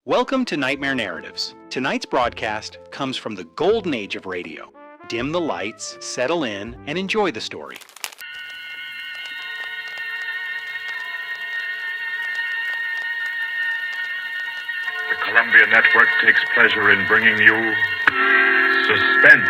Welcome to Nightmare Narratives. Tonight's broadcast comes from the golden age of radio. Dim the lights, settle in, and enjoy the story. The Columbia Network takes pleasure in bringing you Suspense.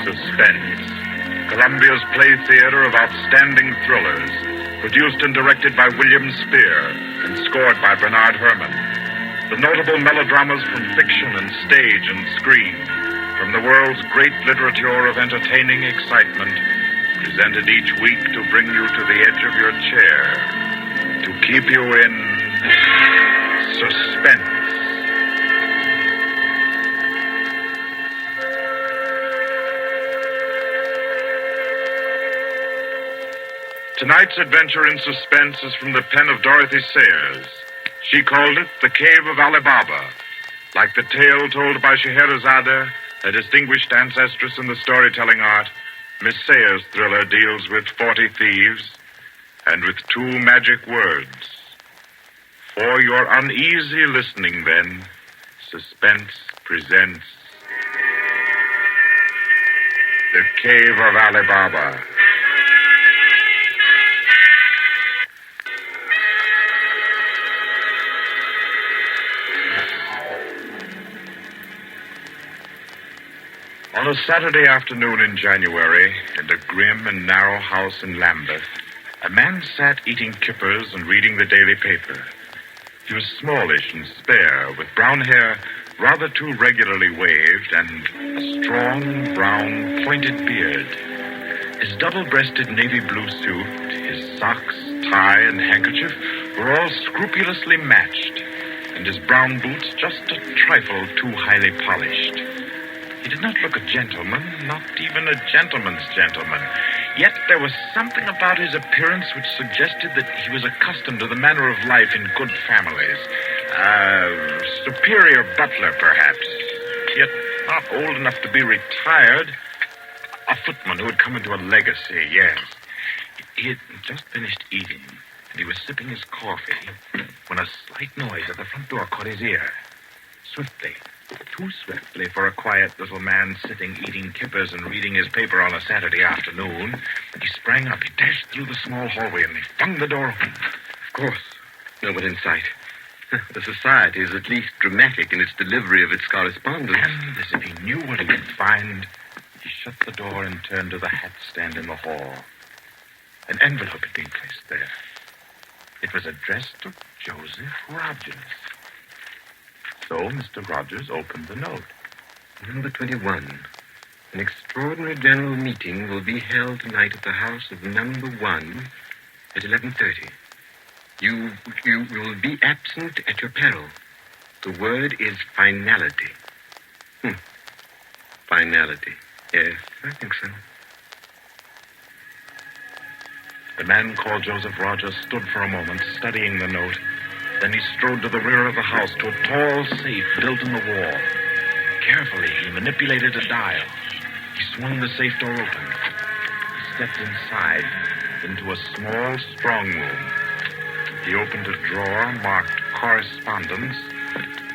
Suspense, Columbia's play theater of outstanding thrillers, produced and directed by William Spear and scored by Bernard Herrmann. The notable melodramas from fiction and stage and screen, from the world's great literature of entertaining excitement, presented each week to bring you to the edge of your chair, to keep you in suspense. Tonight's adventure in suspense is from the pen of Dorothy Sayers. She called it The Cave of Ali Baba. Like the tale told by Scheherazade, a distinguished ancestress in the storytelling art, Miss Sayers' thriller deals with 40 thieves and with 2 magic words. For your uneasy listening, then, Suspense presents The Cave of Ali Baba. On a Saturday afternoon in January, in a grim and narrow house in Lambeth, a man sat eating kippers and reading the daily paper. He was smallish and spare, with brown hair rather too regularly waved and a strong, brown, pointed beard. His double-breasted navy blue suit, his socks, tie, and handkerchief were all scrupulously matched, and his brown boots just a trifle too highly polished. He did not look a gentleman, not even a gentleman's gentleman. Yet there was something about his appearance which suggested that he was accustomed to the manner of life in good families. A superior butler, perhaps, yet not old enough to be retired. A footman who had come into a legacy, yes. He had just finished eating, and he was sipping his coffee when a slight noise at the front door caught his ear. Swiftly, too swiftly for a quiet little man sitting eating kippers and reading his paper on a Saturday afternoon, he sprang up, he dashed through the small hallway, and he flung the door open. Of course, no one in sight. The society is at least dramatic in its delivery of its correspondence. And as if he knew what he would find, he shut the door and turned to the hat stand in the hall. An envelope had been placed there. It was addressed to Joseph Rogers. So Mr. Rogers opened the note. Number 21. An extraordinary general meeting will be held tonight at the house of number 1 at 11:30. You will be absent at your peril. The word is finality. Finality. Yes, I think so. The man called Joseph Rogers stood for a moment, studying the note. Then he strode to the rear of the house, to a tall safe built in the wall. Carefully, he manipulated a dial. He swung the safe door open. He stepped inside into a small strong room. He opened a drawer marked correspondence,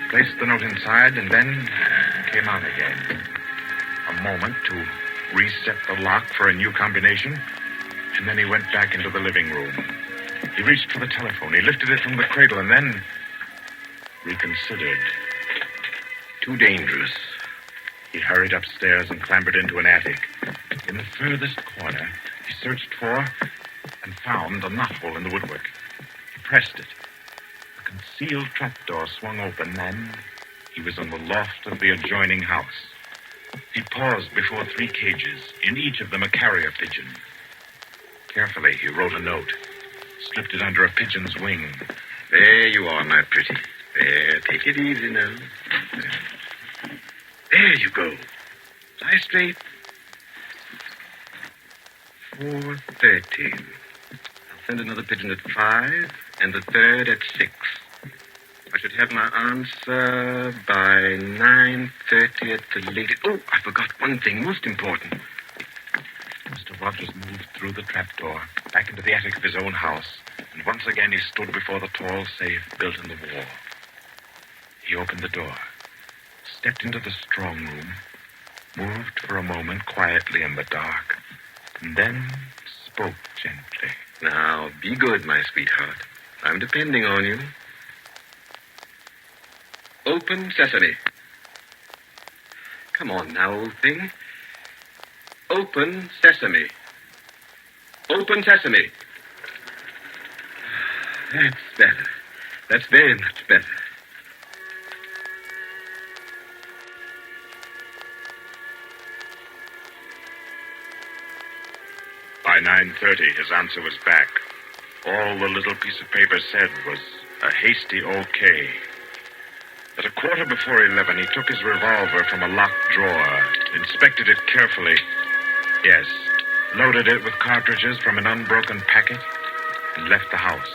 placed the note inside, and then came out again. A moment to reset the lock for a new combination, and then he went back into the living room. He reached for the telephone. He lifted it from the cradle and then reconsidered. Too dangerous. He hurried upstairs and clambered into an attic. In the furthest corner, he searched for and found a knothole in the woodwork. He pressed it. A concealed trapdoor swung open, and he was in the loft of the adjoining house. He paused before 3 cages, in each of them a carrier pigeon. Carefully, he wrote a note. Slipped it under a pigeon's wing. There you are, my pretty. There, take it easy now. There you go. Lie straight. 4:30. I'll send another pigeon at 5, and the third at 6. have my answer by 9:30 at the latest. Oh, I forgot one thing, most important. Mr. Rogers moved through the trapdoor, back into the attic of his own house, and once again he stood before the tall safe built in the wall. He opened the door, stepped into the strong room, moved for a moment quietly in the dark, and then spoke gently. Now, be good, my sweetheart. I'm depending on you. Open sesame. Come on now, old thing. Open sesame. Open sesame. That's better. That's very much better. By 9:30, his answer was back. All the little piece of paper said was a hasty okay. At a quarter before 11, he took his revolver from a locked drawer, inspected it carefully. Yes, loaded it with cartridges from an unbroken packet, and left the house.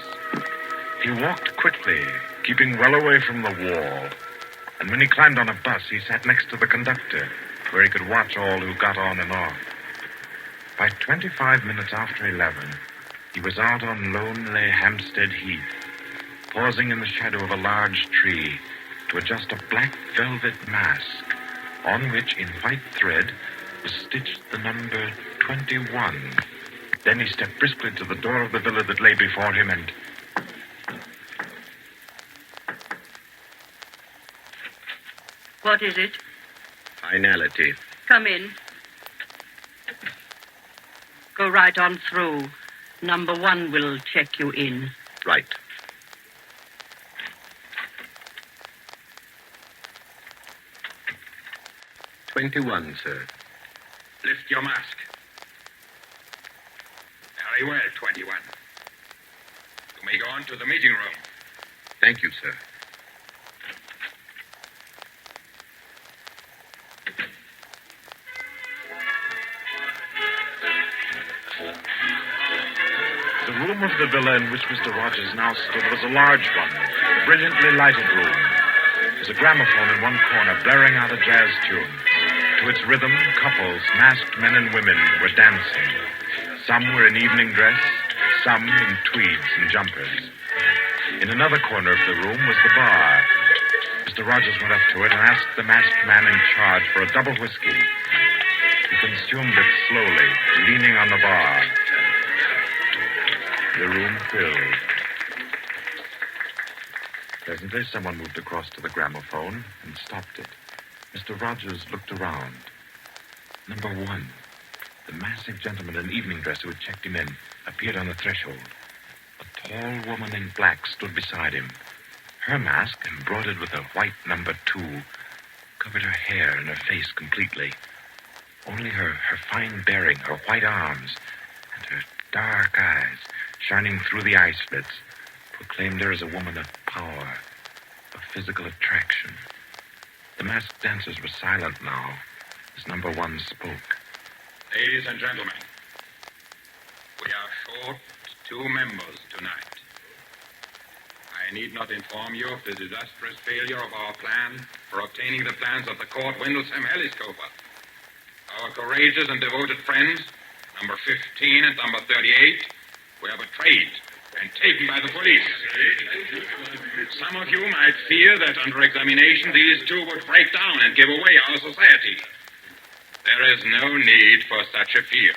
He walked quickly, keeping well away from the wall. And when he climbed on a bus, he sat next to the conductor, where he could watch all who got on and off. By 25 minutes after 11, he was out on lonely Hampstead Heath, pausing in the shadow of a large tree to adjust a black velvet mask, on which, in white thread, was stitched the number 21. Then he stepped briskly to the door of the villa that lay before him and... What is it? Finality. Come in. Go right on through. Number 1 will check you in. Right. $21, sir. Lift your mask. Very well, 21. You may go on to the meeting room. Thank you, sir. The room of the villa in which Mr. Rogers now stood was a large one, a brilliantly lighted room. There was a gramophone in one corner, blaring out a jazz tune. To its rhythm, couples, masked men and women, were dancing. Some were in evening dress, some in tweeds and jumpers. In another corner of the room was the bar. Mr. Rogers went up to it and asked the masked man in charge for a double whiskey. He consumed it slowly, leaning on the bar. The room filled. Presently, someone moved across to the gramophone and stopped it. Mr. Rogers looked around. Number 1, the massive gentleman in evening dress who had checked him in, appeared on the threshold. A tall woman in black stood beside him. Her mask, embroidered with a white number 2, covered her hair and her face completely. Only her fine bearing, her white arms, and her dark eyes, shining through the eye slits, proclaimed her as a woman of power, of physical attraction. The masked dancers were silent now, as number 1 spoke. Ladies and gentlemen, we are short 2 members tonight. I need not inform you of the disastrous failure of our plan for obtaining the plans of the Court Windlesham Heliscoper. Our courageous and devoted friends, number 15 and number 38, were betrayed and taken by the police. Some of you might fear that under examination these 2 would break down and give away our society. There is no need for such a fear.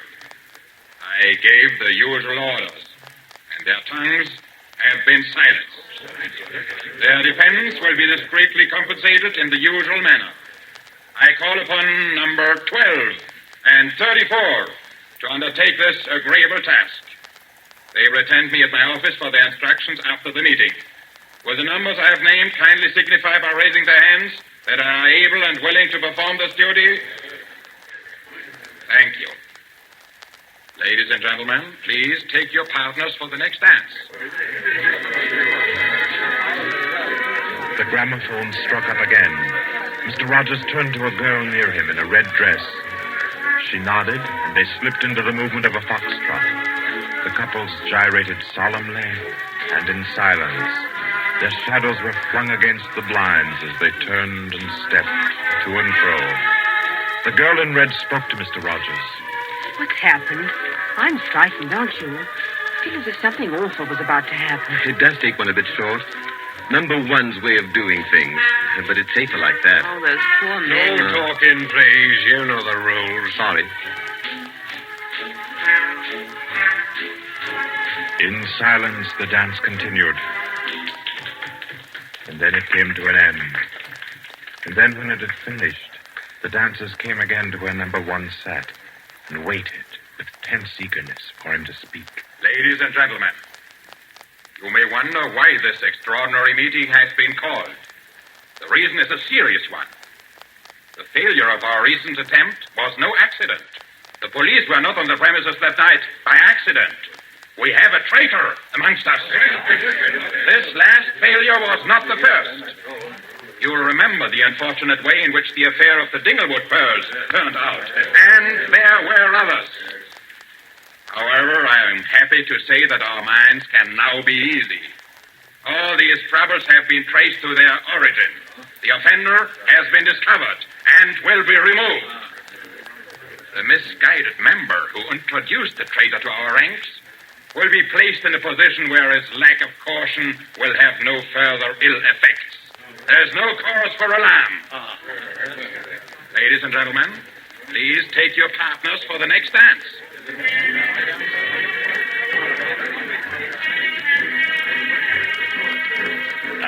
I gave the usual orders, and their tongues have been silenced. Their defense will be discreetly compensated in the usual manner. I call upon number 12 and 34 to undertake this agreeable task. They will attend me at my office for their instructions after the meeting. Will the numbers I have named kindly signify by raising their hands that they are able and willing to perform this duty? Thank you. Ladies and gentlemen, please take your partners for the next dance. The gramophone struck up again. Mr. Rogers turned to a girl near him in a red dress. She nodded, and they slipped into the movement of a foxtrot. The couples gyrated solemnly and in silence. Their shadows were flung against the blinds as they turned and stepped to and fro. The girl in red spoke to Mr. Rogers. What's happened? I'm frightened, aren't you? I feel as if something awful was about to happen. It does take one a bit short. Number one's way of doing things. But it's safer like that. Oh, those poor men. No talking, please. You know the rules. Sorry. In silence, the dance continued. And then it came to an end. And then when it had finished, the dancers came again to where number one sat and waited with tense eagerness for him to speak. Ladies and gentlemen, you may wonder why this extraordinary meeting has been called. The reason is a serious one. The failure of our recent attempt was no accident. The police were not on the premises that night by accident. We have a traitor amongst us. This last failure was not the first. You'll remember the unfortunate way in which the affair of the Dinglewood pearls turned out. And there were others. However, I am happy to say that our minds can now be easy. All these troubles have been traced to their origin. The offender has been discovered and will be removed. The misguided member who introduced the traitor to our ranks will be placed in a position where his lack of caution will have no further ill effects. There's no cause for alarm. Ladies and gentlemen, please take your partners for the next dance.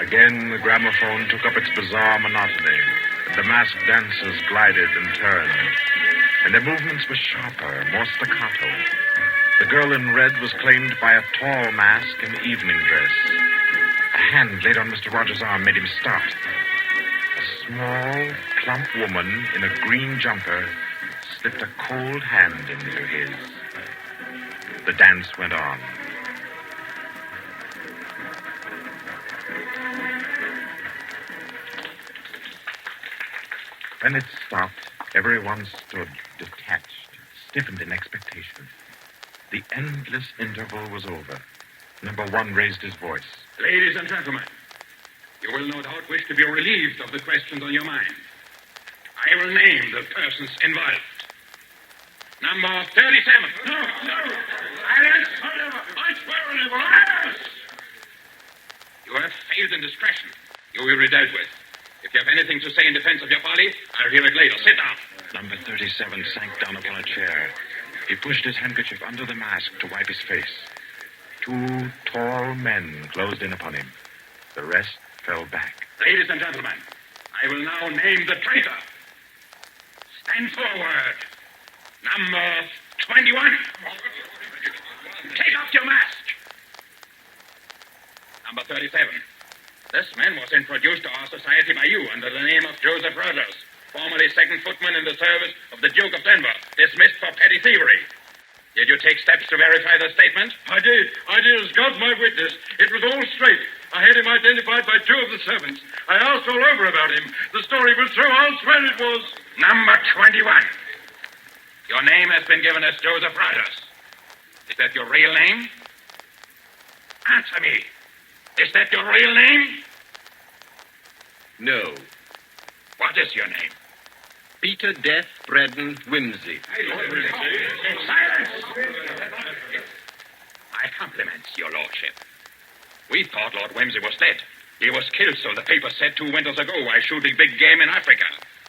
Again, the gramophone took up its bizarre monotony, and the masked dancers glided and turned, and their movements were sharper, more staccato. The girl in red was claimed by a tall mask in evening dress. A hand laid on Mr. Rogers' arm made him start. A small, plump woman in a green jumper slipped a cold hand into his. The dance went on. When it stopped, everyone stood detached, stiffened in expectation. The endless interval was over. Number one raised his voice. Ladies and gentlemen, you will no doubt wish to be relieved of the questions on your mind. I will name the persons involved. Number 37. No. Silence. I swear on it. Silence. You have failed in discretion. You will be dealt with. If you have anything to say in defense of your folly, I'll hear it later. Sit down. Number 37 sank down upon a chair. He pushed his handkerchief under the mask to wipe his face. Two tall men closed in upon him. The rest fell back. Ladies and gentlemen, I will now name the traitor. Stand forward. Number 21. Take off your mask. Number 37. This man was introduced to our society by you under the name of Joseph Rogers, formerly second footman in the service of the Duke of Denver, dismissed for petty thievery. Did you take steps to verify the statement? I did. As God's my witness. It was all straight. I had him identified by two of the servants. I asked all over about him. The story was true. I'll swear it was. Number 21. Your name has been given as Joseph Rogers. Is that your real name? Answer me. Is that your real name? No. What is your name? Peter Death Braddon Whimsy. Silence! My compliments, your lordship. We thought Lord Whimsy was dead. He was killed, so the paper said 2 winters ago, while shooting big game in Africa.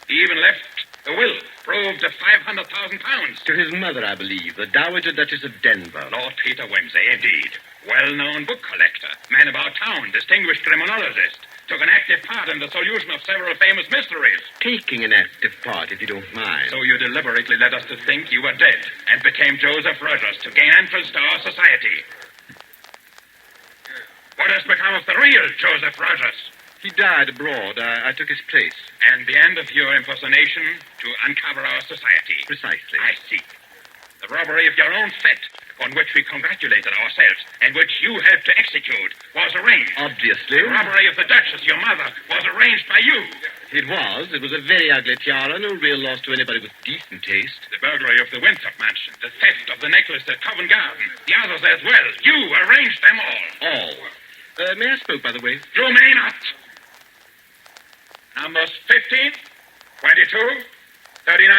He even left a will, proved of £500,000. To his mother, I believe, the Dowager Duchess of Denver. Lord Peter Whimsy, indeed. Well-known book collector, man about town, distinguished criminologist. Took an active part in the solution of several famous mysteries. Taking an active part, if you don't mind. So you deliberately led us to think you were dead and became Joseph Rogers to gain entrance to our society. What has become of the real Joseph Rogers? He died abroad. I took his place. And the end of your impersonation to uncover our society. Precisely. I see. The robbery of your own fete, on which we congratulated ourselves, and which you helped to execute, was arranged. Obviously. The robbery of the Duchess, your mother, was arranged by you. It was. It was a very ugly tiara, no real loss to anybody with decent taste. The burglary of the Winthrop mansion, the theft of the necklace at Covent Garden, the others as well. You arranged them all. All. May I smoke, by the way? You may not. Numbers 15, 22, 39.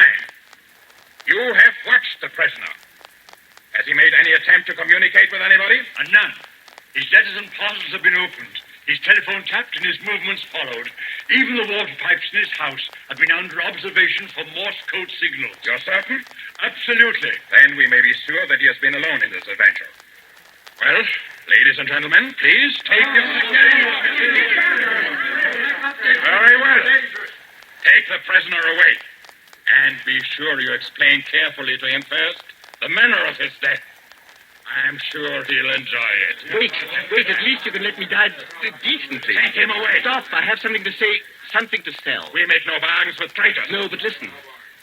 You have watched the prisoner. Has he made any attempt to communicate with anybody? None. His letters and parcels have been opened. His telephone tapped and his movements followed. Even the water pipes in his house have been under observation for Morse code signals. You're certain? Absolutely. Then we may be sure that he has been alone in this adventure. Well, ladies and gentlemen, please take your... Very well. Take the prisoner away. And be sure you explain carefully to him first the manner of his death. I'm sure he'll enjoy it. Wait, at least you can let me die decently. Take him away. Stop, I have something to say, something to sell. We make no bargains with traitors. No, but listen.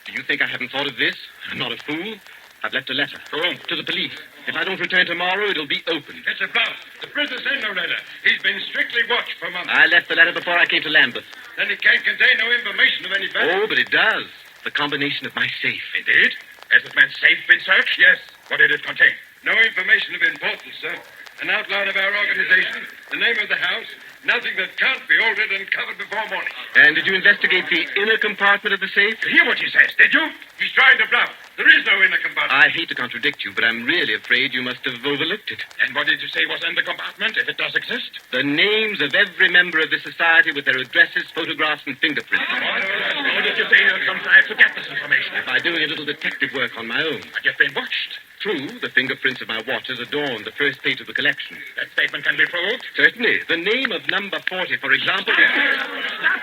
Do you think I haven't thought of this? I'm not a fool. I've left a letter. To whom? To the police. If I don't return tomorrow, it'll be opened. It's a bluff. The prisoner sent no letter. He's been strictly watched for months. I left the letter before I came to Lambeth. Then it can't contain no information of any value. Oh, but it does. The combination of my safe. Indeed? Has this man's safe been searched? Yes. What did it contain? No information of importance, sir. An outline of our organization, the name of the house, nothing that can't be altered and covered before morning. And did you investigate the inner compartment of the safe? You hear what he says, did you? He's trying to bluff. There is no inner compartment. I hate to contradict you, but I'm really afraid you must have overlooked it. And what did you say was in the compartment, if it does exist? The names of every member of this society with their addresses, photographs, and fingerprints. How did you say you contrived to get this information? By doing a little detective work on my own. But you've been watched. True, the fingerprints of my watches adorn the first page of the collection. That statement can be proved? Certainly. The name of number 40, for example, is... Stop!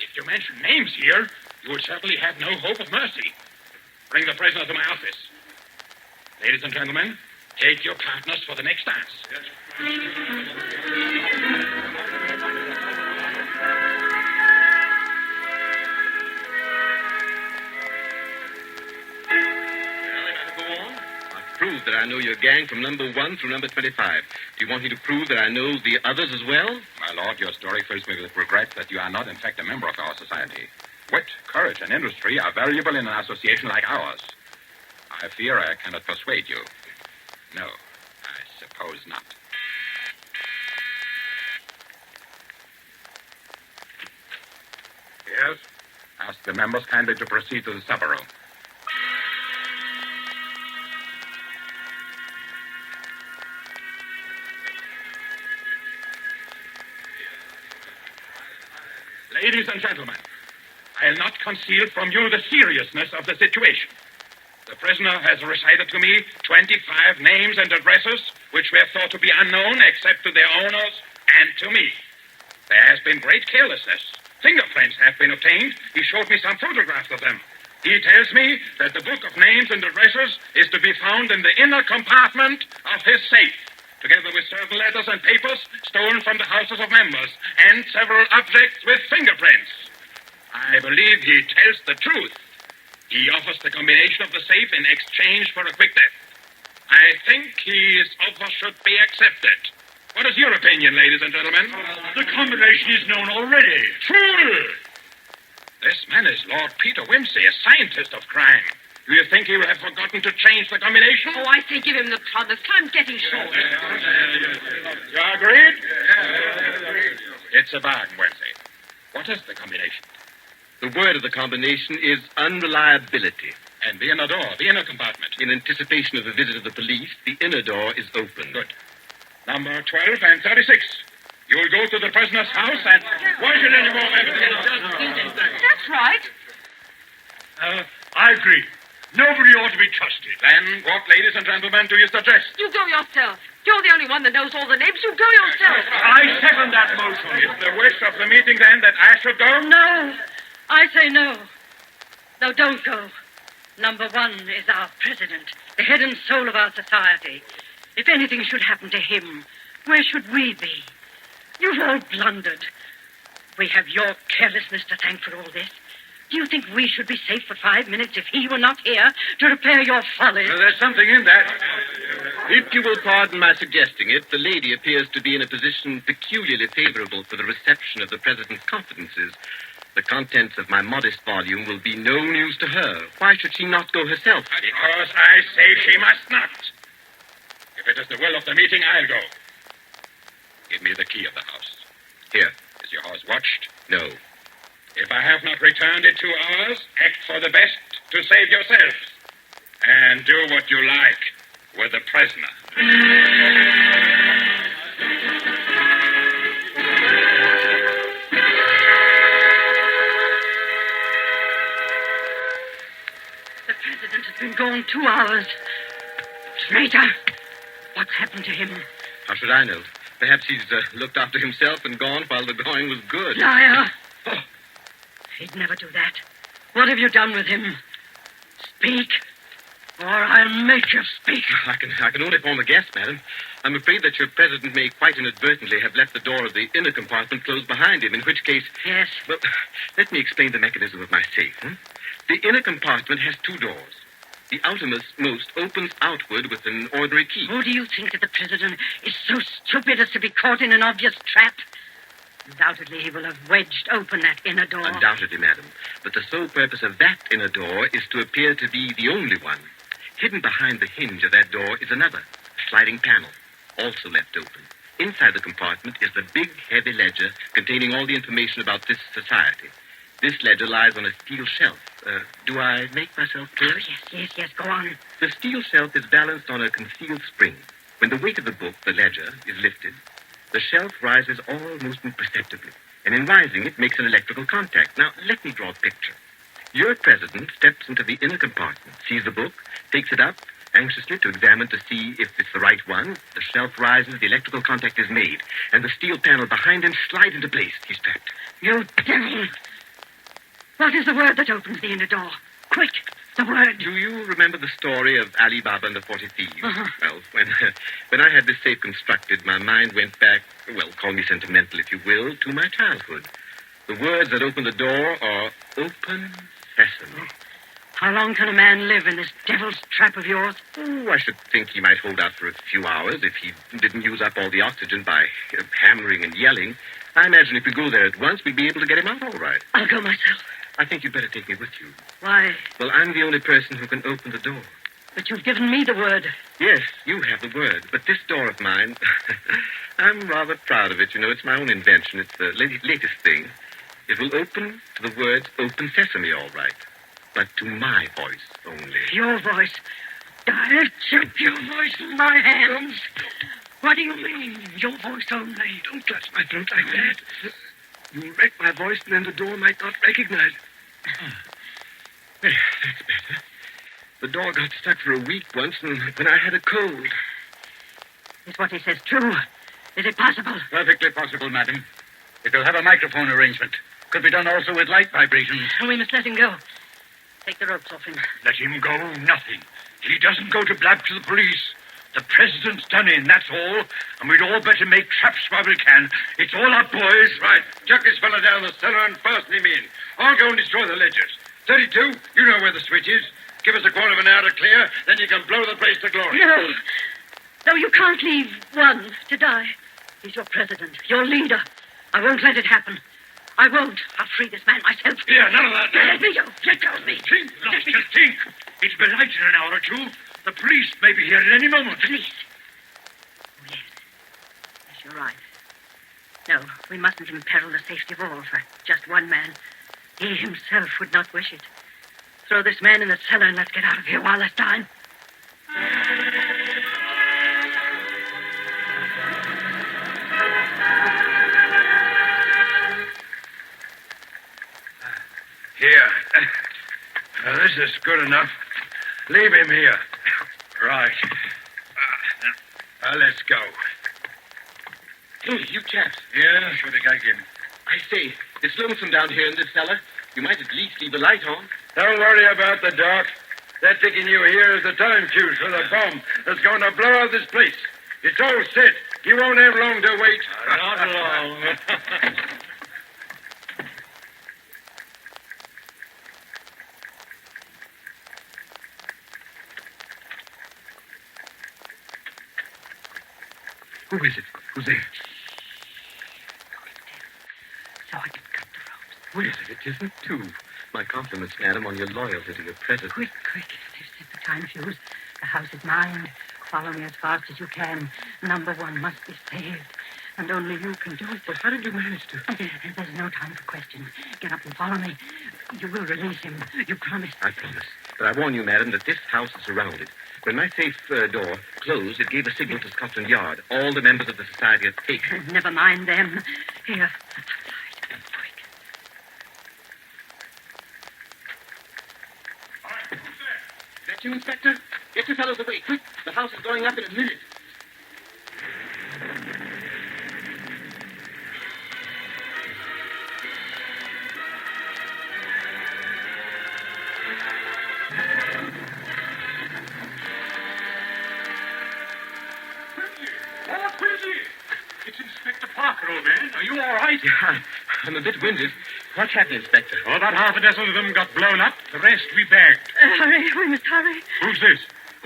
If you mention names here, you will certainly have no hope of mercy. Bring the prisoner to my office. Ladies and gentlemen, take your partners for the next dance. Prove that I know your gang from number 1 through number 25. Do you want me to prove that I know the others as well? My lord, your story fills me with regret that you are not, in fact, a member of our society. Wit, courage, and industry are valuable in an association like ours. I fear I cannot persuade you. No, I suppose not. Yes? Ask the members kindly to proceed to the supper room. Ladies and gentlemen, I'll not conceal from you the seriousness of the situation. The prisoner has recited to me 25 names and addresses which were thought to be unknown except to their owners and to me. There has been great carelessness. Fingerprints have been obtained. He showed me some photographs of them. He tells me that the book of names and addresses is to be found in the inner compartment of his safe, together with certain letters and papers stolen from the houses of members, and several objects with fingerprints. I believe he tells the truth. He offers the combination of the safe in exchange for a quick death. I think his offer should be accepted. What is your opinion, ladies and gentlemen? The combination is known already. Fool! This man is Lord Peter Wimsey, a scientist of crime. Do you think he will have forgotten to change the combination? Oh, I say give him the promise. Time's getting short. You agreed? It's a bargain, Wimsey. What is the combination? The word of the combination is unreliability. And the inner door, the inner compartment. In anticipation of the visit of the police, the inner door is open. Good. Number 12 and 36. You'll go to the prisoner's house and... Why should any more evidence? That's right. I agree. Nobody ought to be trusted. Then what, ladies and gentlemen, do you suggest? You go yourself. You're the only one that knows all the names. You go yourself. I second that motion. It's the wish of the meeting, then, that I should go? No. I say no. No, don't go. Number 1 is our president, the head and soul of our society. If anything should happen to him, where should we be? You've all blundered. We have your carelessness to thank for all this. Do you think we should be safe for 5 minutes if he were not here to repair your folly? Well, there's something in that. If you will pardon my suggesting it, the lady appears to be in a position peculiarly favorable for the reception of the president's confidences. The contents of my modest volume will be no news to her. Why should she not go herself? Because I say she must not. If it is the will of the meeting, I'll go. Give me the key of the house. Here. Is your house watched? No. If I have not returned in 2 hours, act for the best to save yourselves. And do what you like with the prisoner. The president has been gone 2 hours. Traitor! What's happened to him? How should I know? Perhaps he's looked after himself and gone while the going was good. Liar! Oh. He'd never do that. What have you done with him? Speak, or I'll make you speak. I can only form a guess, madam. I'm afraid that your president may quite inadvertently have left the door of the inner compartment closed behind him, in which case... Yes? Well, let me explain the mechanism of my safe. The inner compartment has 2 doors. The outermost opens outward with an ordinary key. Who do you think that the president is so stupid as to be caught in an obvious trap? Undoubtedly, he will have wedged open that inner door. Undoubtedly, madam. But the sole purpose of that inner door is to appear to be the only one. Hidden behind the hinge of that door is another, a sliding panel, also left open. Inside the compartment is the big, heavy ledger containing all the information about this society. This ledger lies on a steel shelf. Do I make myself clear? Oh, yes, go on. The steel shelf is balanced on a concealed spring. When the weight of the book, the ledger, is lifted, the shelf rises almost imperceptibly. And in rising, it makes an electrical contact. Now, let me draw a picture. Your president steps into the inner compartment, sees the book, takes it up, anxiously to examine to see if it's the right one. The shelf rises, the electrical contact is made, and the steel panel behind him slides into place. He's trapped. You devil! What is the word that opens the inner door? Quick, the word. Do you remember the story of Ali Baba and the 40 Thieves? Uh-huh. Well, when I had this safe constructed, my mind went back, well, call me sentimental if you will, to my childhood. The words that open the door are open sesame. How long can a man live in this devil's trap of yours? Oh, I should think he might hold out for a few hours if he didn't use up all the oxygen by hammering and yelling. I imagine if we go there at once, we'd be able to get him out all right. I'll go myself. I think you'd better take me with you. Why? Well, I'm the only person who can open the door. But you've given me the word. Yes, you have the word. But this door of mine, I'm rather proud of it. You know, it's my own invention. It's the latest thing. It will open to the words open sesame, all right. But to my voice only. Your voice? I'll chip your voice in my hands. What do you mean, your voice only? Don't touch my throat like that. You'll wreck my voice, and then the door might not recognize it. There, that's better. The door got stuck for a week once, and when I had a cold. Is what he says true? Is it possible? Perfectly possible, madam. It will have a microphone arrangement. Could be done also with light vibrations. We must let him go. Take the ropes off him. Let him go, nothing. He doesn't go to blab to the police. The president's done in, that's all. And we'd all better make traps while we can. It's all up, boys. Right. Chuck this fella down the cellar and fasten him in. I'll go and destroy the ledgers. 32, you know where the switch is. Give us a quarter of an hour to clear, then you can blow the place to glory. No. No, you can't leave one to die. He's your president, your leader. I won't let it happen. I won't. I'll free this man myself. Here, none of that. Let me go. Let go of me. Think, Lobster, think. It's been light in an hour or two. The police may be here at any moment. Police? Oh, yes. Yes, you're right. No, we mustn't imperil the safety of all for just one man. He himself would not wish it. Throw this man in the cellar and let's get out of here while there's time. Here. This is good enough. Leave him here. Right. Let's go. Hey, you chaps. Yeah, what the guy give me? I say, it's lonesome down here in this cellar. You might at least leave the light on. Don't worry about the dark. They're taking you here as the time fuse for the bomb that's going to blow up this place. It's all set. You won't have long to wait. Not long. Who is it? Who's there? So I can cut the ropes. Where is it? It isn't two. My compliments, madam, on your loyalty to your president. Quick. They've set the time fuse. The house is mine. Follow me as fast as you can. Number one must be saved. And only you can do it. But how did you manage to? There's no time for questions. Get up and follow me. You will release him. You promise. I promise. But I warn you, madam, that this house is surrounded. When my safe door closed, it gave a signal to Scotland Yard. All the members of the society are taken. Never mind them. Here, outside. Quick. All right, who's there? That you, Inspector? Get your fellows away, quick. The house is going up in a minute. It's Inspector Parker, old man. Are you all right? Yeah, I'm a bit winded. What happened, Inspector? Oh, about half a dozen of them got blown up. The rest we bagged. Hurry, we must hurry. Who's this?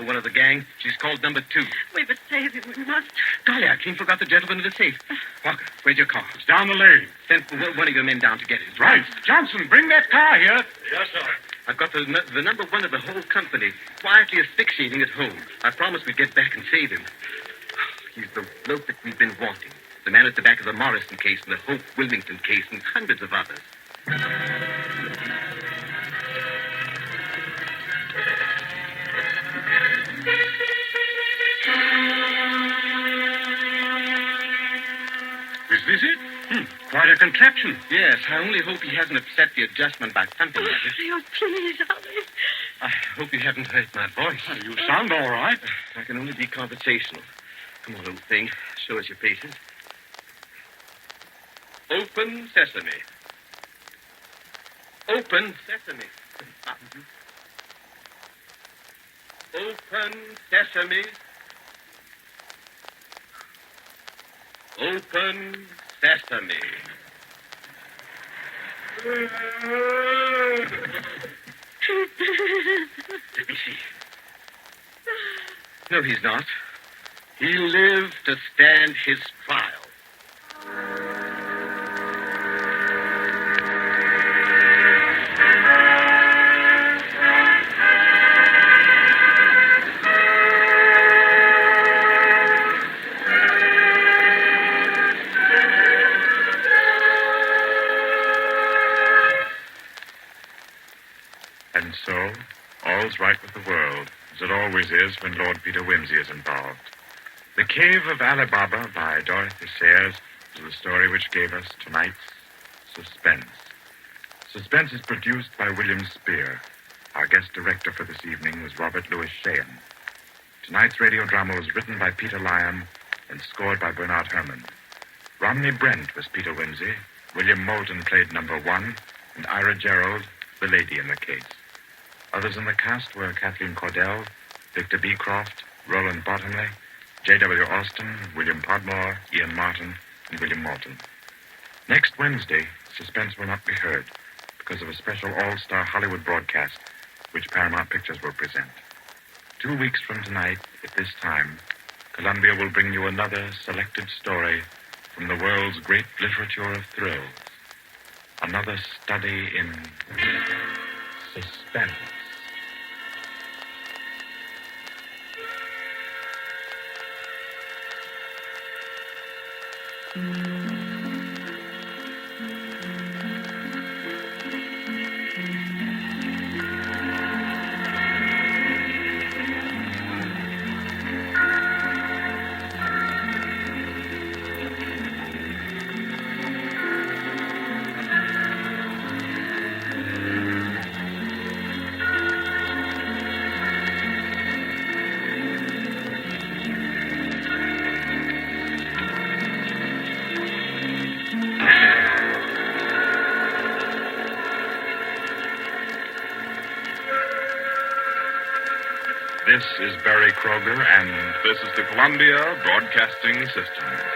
One of the gang. She's called number 2. We must save him. We must. Golly, I clean forgot the gentleman in the safe. Parker, where's your car? It's down the lane. Send one of your men down to get it. Right. Johnson, bring that car here. Yes, sir. I've got the number 1 of the whole company quietly asphyxiating at home. I promised we'd get back and save him. He's the bloke that we've been wanting. The man at the back of the Morrison case and the Hope Wilmington case and hundreds of others. Is this it? Quite a contraption. Yes, I only hope he hasn't upset the adjustment by thumping at it. Oh, please, hurry. I hope you haven't hurt my voice. You sound all right. I can only be conversational. Come on, old thing. Show us your patience. Open sesame. Open sesame. Open sesame. Open sesame. Let me see. No, he's not. He'll live to stand his trial. And so, all's right with the world, as it always is when Lord Peter Wimsey is involved. The Cave of Ali Baba by Dorothy Sayers is the story which gave us tonight's Suspense. Suspense is produced by William Spear. Our guest director for this evening was Robert Louis Sheehan. Tonight's radio drama was written by Peter Lyon and scored by Bernard Herrmann. Romney Brent was Peter Wimsey, William Moulton played number 1, and Ira Gerald, the lady in the case. Others in the cast were Kathleen Cordell, Victor Beecroft, Roland Bottomley, J.W. Austin, William Podmore, Ian Martin, and William Moulton. Next Wednesday, Suspense will not be heard because of a special all-star Hollywood broadcast which Paramount Pictures will present. 2 weeks from tonight, at this time, Columbia will bring you another selected story from the world's great literature of thrills. Another study in suspense. This is Barry Kroger, and This is the Columbia Broadcasting System.